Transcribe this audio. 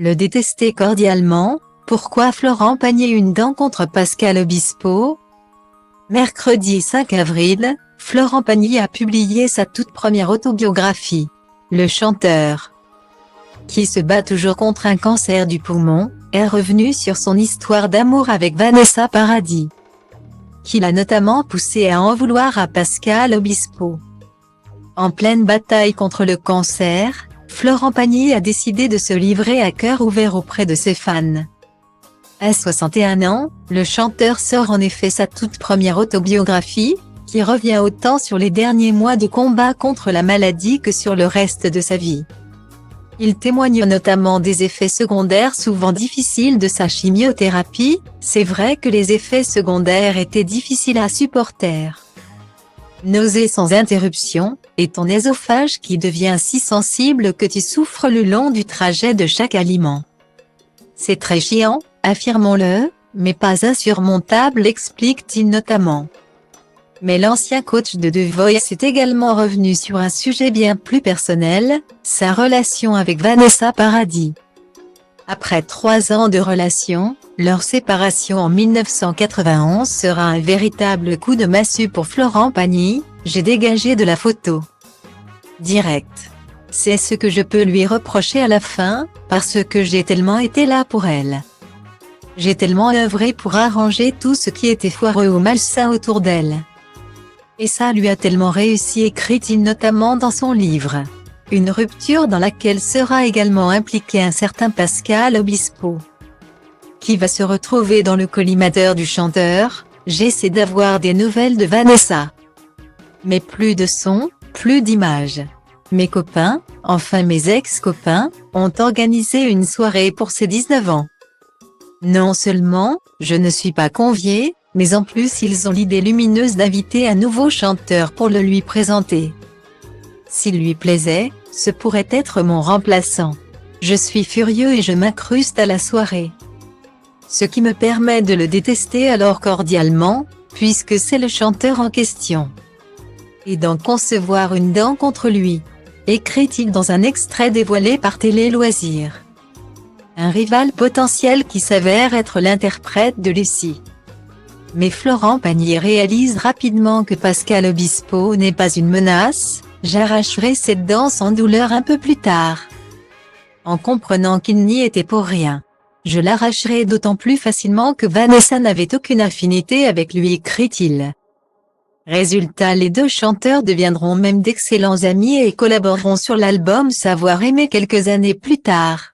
Le détester cordialement. Pourquoi Florent Pagny une dent contre Pascal Obispo? Mercredi 5 avril, Florent Pagny a publié sa toute première autobiographie. Le chanteur, qui se bat toujours contre un cancer du poumon, est revenu sur son histoire d'amour avec Vanessa Paradis, qui l'a notamment poussé à en vouloir à Pascal Obispo. En pleine bataille contre le cancer, Florent Pagny a décidé de se livrer à cœur ouvert auprès de ses fans. À 61 ans, le chanteur sort en effet sa toute première autobiographie, qui revient autant sur les derniers mois de combat contre la maladie que sur le reste de sa vie. Il témoigne notamment des effets secondaires souvent difficiles de sa chimiothérapie. C'est vrai que les effets secondaires étaient difficiles à supporter. Nausées sans interruption, et ton œsophage qui devient si sensible que tu souffres le long du trajet de chaque aliment. C'est très chiant, affirmons-le, mais pas insurmontable, explique-t-il notamment. Mais l'ancien coach de The Voice est également revenu sur un sujet bien plus personnel, sa relation avec Vanessa Paradis. Après 3 ans de relation, leur séparation en 1991 sera un véritable coup de massue pour Florent Pagny. J'ai dégagé de la photo. Direct. C'est ce que je peux lui reprocher à la fin, parce que j'ai tellement été là pour elle. J'ai tellement œuvré pour arranger tout ce qui était foireux ou malsain autour d'elle. Et ça lui a tellement réussi, écrit-il notamment dans son livre. Une rupture dans laquelle sera également impliqué un certain Pascal Obispo, qui va se retrouver dans le collimateur du chanteur. J'essaie d'avoir des nouvelles de Vanessa. Mais plus de son, plus d'images. Mes copains, enfin mes ex-copains, ont organisé une soirée pour ses 19 ans. Non seulement, je ne suis pas convié, mais en plus ils ont l'idée lumineuse d'inviter un nouveau chanteur pour le lui présenter. S'il lui plaisait, ce pourrait être mon remplaçant. Je suis furieux et je m'incruste à la soirée. Ce qui me permet de le détester alors cordialement, puisque c'est le chanteur en question. Et d'en concevoir une dent contre lui, écrit-il dans un extrait dévoilé par Télé Loisirs. Un rival potentiel qui s'avère être l'interprète de Lucie. Mais Florent Pagny réalise rapidement que Pascal Obispo n'est pas une menace. J'arracherai cette dent sans douleur un peu plus tard. En comprenant qu'il n'y était pour rien. Je l'arracherai d'autant plus facilement que Vanessa n'avait aucune affinité avec lui, écrit-il. Résultat, les deux chanteurs deviendront même d'excellents amis et collaboreront sur l'album Savoir aimer quelques années plus tard.